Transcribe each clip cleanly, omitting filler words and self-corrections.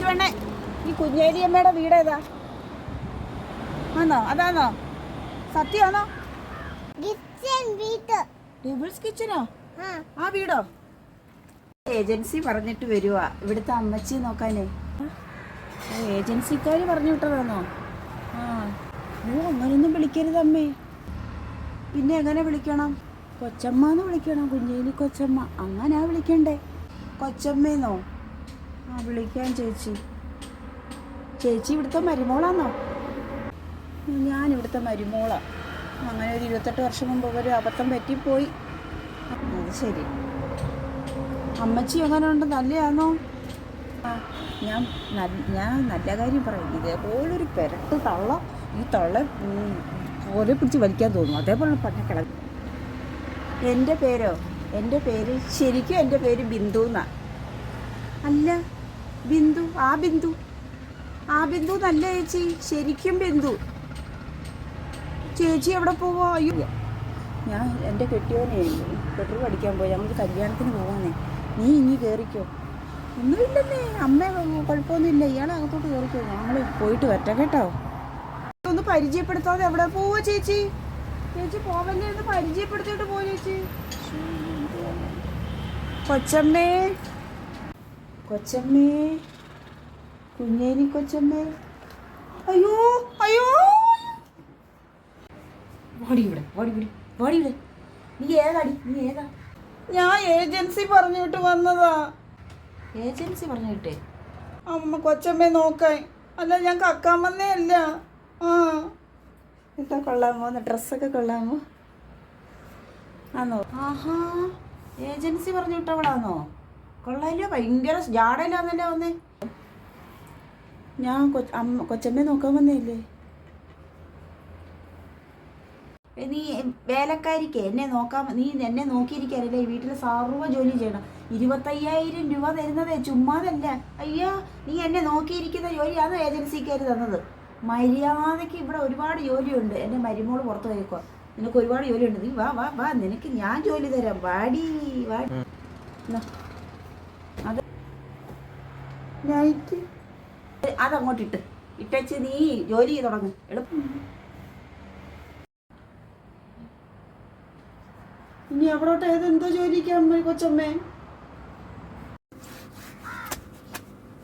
വേണേ ഈ കുഞ്ഞേരിയമ്മയുടെ വീട് ഏതാ? ആണോ? അതാണോ? സത്യമാണോ? ഡബിൾസ് കിച്ചനോ? ആ വീടോ? ഏജൻസി പറഞ്ഞിട്ട് വരുവാ ഇവിടുത്തെ അമ്മച്ചി നോക്കാനേ. ഏജൻസിക്കാർ പറഞ്ഞു വിട്ടതാണോ? ആ അങ്ങനൊന്നും വിളിക്കരുത് അമ്മേ. പിന്നെ എങ്ങനെ വിളിക്കണം? കൊച്ചമ്മ എന്ന് വിളിക്കണം. കുഞ്ഞേലി കൊച്ചമ്മ അങ്ങനാ വിളിക്കണ്ടേ. കൊച്ചമ്മേന്നോ? ആ വിളിക്കാൻ ചേച്ചി. ചേച്ചി ഇവിടുത്തെ മരുമോളാന്നോ? ഞാനിവിടുത്തെ മരുമോളാണ്. അങ്ങനെ ഒരു 28 വർഷം മുമ്പ് ഒരു അബദ്ധം പറ്റിപ്പോയി. അത് ശരി. അമ്മച്ചി എങ്ങനെ ഉണ്ട്? നല്ലയാണോ? ആ ഞാൻ നല്ല കാര്യം പറയും. ഇതേപോലൊരു പെരട്ട് തള്ള, ഈ തള്ള പോലെ പിടിച്ച് വലിക്കാൻ തോന്നും. അതേപോലെ പഞ്ഞക്കിള. എൻ്റെ പേരോ? എൻ്റെ പേര് ശരിക്കും എൻ്റെ പേര് ബിന്ദു എന്നാ. അല്ല ബിന്ദു, ആ ബിന്ദു നല്ല ചേച്ചി, ശരിക്കും ബിന്ദു. ചേച്ചി എവിടെ പോവോ? അയ്യോ ഞാൻ എൻ്റെ കെട്ടിയോനെ പെട്രോൾ അടിക്കാൻ പോയി. ഞങ്ങൾക്ക് കല്യാണത്തിന് പോവാന്നേ. നീ ഇനി കയറിക്കോ. ഒന്നുമില്ലെന്നേ അമ്മ, കുഴപ്പമൊന്നുമില്ല. ഇയാളെ അകത്തോട്ട് കയറിക്കോ. ഞങ്ങൾ പോയിട്ട് വരട്ടെ കേട്ടോ. ഒന്ന് പരിചയപ്പെടുത്താതെ എവിടെ പോവോ ചേച്ചി? ചേച്ചി പോവല്ലേ, ഒന്ന് പരിചയപ്പെടുത്തിയിട്ട് പോ ചേച്ചി. കൊച്ചമ്മേ, കൊച്ചമ്മേ, കുഞ്ഞേരി കൊച്ചമ്മേ. അയ്യോ അയ്യോ, നീ ഏതാ? ഞാൻ ഏജൻസി പറഞ്ഞിട്ട് വന്നതാ. ഏജൻസി പറഞ്ഞിട്ടേ? അമ്മ കൊച്ചമ്മയെ നോക്കാൻ. അല്ല ഞാൻ കക്കാൻ വന്നേ അല്ല. ആ എന്താ കൊള്ളാമോ? ഡ്രസ്സൊക്കെ കൊള്ളാമോ? ആന്നോ? ആഹാ, ഏജൻസി പറഞ്ഞു വിട്ടവളാന്നോ? കൊള്ളാമല്ലോ, ഭയങ്കര ജാടയിലാന്നല്ലോ വന്നേ. ഞാൻ കൊച്ചമ്മയെ നോക്കാൻ വന്നേല്ലേ. നീ വേലക്കാരിക്ക് എന്നെ നോക്കാൻ, നീ എന്നെ നോക്കിയിരിക്കാനല്ലേ ഈ വീട്ടിൽ സർവ്വ ജോലി ചെയ്യണം. 25,000 രൂപ തരുന്നതേ ചുമ്മാതല്ല. അയ്യോ, നീ എന്നെ നോക്കിയിരിക്കുന്ന ജോലിയാണ് ഏജൻസിക്കാർ തന്നത്. മര്യാദയ്ക്ക് ഇവിടെ ഒരുപാട് ജോലിയുണ്ട്. എൻ്റെ മരുമോള് പുറത്ത് പോയേക്കോ. നിനക്ക് ഒരുപാട് ജോലിയുണ്ട്. നീ വാ വാ വാ, നിനക്ക് ഞാൻ ജോലി തരാം. വാടി വാടി. അത് നൈറ്റ് അതങ്ങോട്ട് ഇട്ടച്ച് നീ ജോലി തുടങ്ങ്. എളുപ്പം. ഇനി അവിടോട്ട് ഏതെന്തോ ജോലിക്കാൻ കൊച്ചമ്മേ?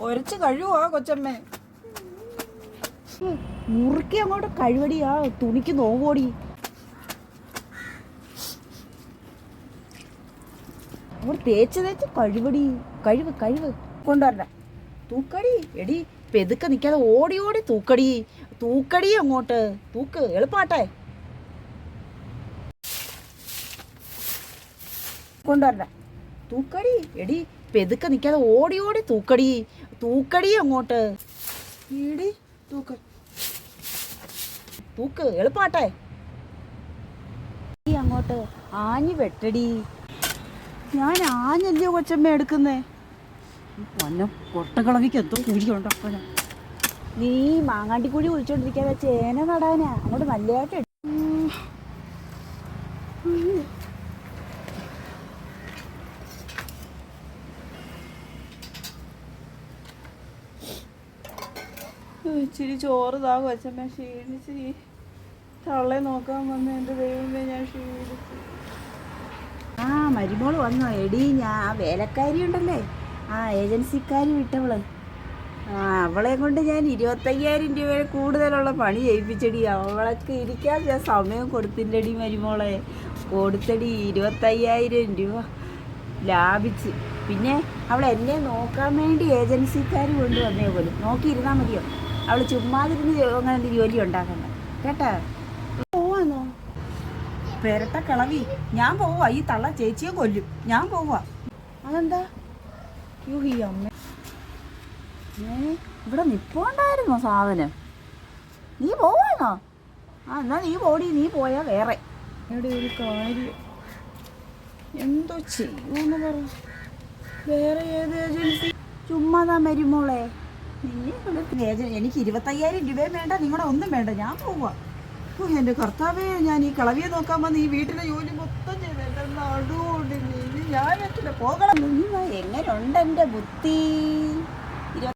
ഒരച്ച് കഴിവോ കൊച്ചമ്മേ? മുറുക്കി അങ്ങോട്ട് കഴിവടി. ആ തുണിക്ക് നോവോടി. അവിടെ തേച്ച് കഴിവടി. കഴിവ് കൊണ്ടുവരണ്ട. തൂക്കടി എടി, പെതുക്കെ നിൽക്കാതെ ഓടി തൂക്കടി അങ്ങോട്ട്. തൂക്ക് എളുപ്പാട്ടെ. കൊണ്ടുവരണ്ട. തൂക്കടി എടി, പെതുക്കെ നിൽക്കാതെ ഓടി തൂക്കടി അങ്ങോട്ട്. ഈടി തൂക്ക് എളുപ്പാട്ടെ. അങ്ങോട്ട് ആഞ്ഞു വെട്ടടി. ഞാൻ ആഞ്ഞല്ലയോ കൊച്ചമ്മ എടുക്കുന്നേ. കൊട്ടക്കളവിക്ക് എന്തോ കുഴിയുണ്ടോ? നീ മാങ്ങാണ്ടിക്കുഴി കുഴിച്ചോണ്ടിരിക്കാതെ ചേന നടാനാ. അങ്ങോട്ട് നല്ലതായിട്ട് ഇച്ചിരി ചോറ് താ കൊച്ചമ്മ. ക്ഷീണിച്ച് ഈ തള്ളെ നോക്കാൻ വന്ന് എൻ്റെ ദൈവമേ, ഞാൻ ക്ഷീണിച്ചു. ആ മരുമോള് വന്നോ? എടി, ഞാൻ വേലക്കാരി ഉണ്ടല്ലേ, ആ ഏജൻസിക്കാരി വിട്ടവള്. ആ അവളെ കൊണ്ട് ഞാൻ 25,000 രൂപ കൂടുതലുള്ള പണി ചെയ്യിപ്പിച്ചടി. അവളൊക്കെ ഇരിക്കാൻ ഞാൻ സമയം കൊടുത്തില്ലടി മരുമോളെ. കൊടുത്തടി 25,000 രൂപ ലാഭിച്ച്. പിന്നെ അവൾ എന്നെ നോക്കാൻ വേണ്ടി ഏജൻസിക്കാർ കൊണ്ടുവന്നേ പോലും. നോക്കിയിരുന്നാൽ മതിയോ? അവൾ ചുമ്മാതിരുന്ന് അങ്ങനെ ജോലി ഉണ്ടാക്കണ്ട കേട്ടാ. പോവാന്നോ? പെരട്ട കിളവി, ഞാൻ പോവാ. ഈ തള്ള ചേച്ചിയെ കൊല്ലും. ഞാൻ പോവാ. അതെന്താ? യൂഹി അമ്മ, ഇവിടെ നിപ്പോണ്ടായിരുന്നോ സാധനം? നീ പോവാന്നോ? ആ എന്നാ നീ നീ പോയാ വേറെ ഇവിടെ ഒരു കാര്യം എന്തോ ചെയ്യുമെന്ന് പറ. വേറെ ഏത് ഏജൻസി? ചുമ്മാതാ മരുമോളെ. എനിക്ക് 25,000 രൂപയും വേണ്ട, നിങ്ങളുടെ ഒന്നും വേണ്ട. ഞാൻ പോവാ. എൻ്റെ കർത്താവേ, ഞാൻ ഈ കളവിയെ നോക്കാൻ വന്ന് ഈ വീട്ടിലെ ജോലി മൊത്തം ചെയ്ത് എൻ്റെ നടുകൊണ്ട് ഞാൻ പറ്റില്ല. പോകണം. എങ്ങനെ ഉണ്ട് എൻ്റെ ബുദ്ധി.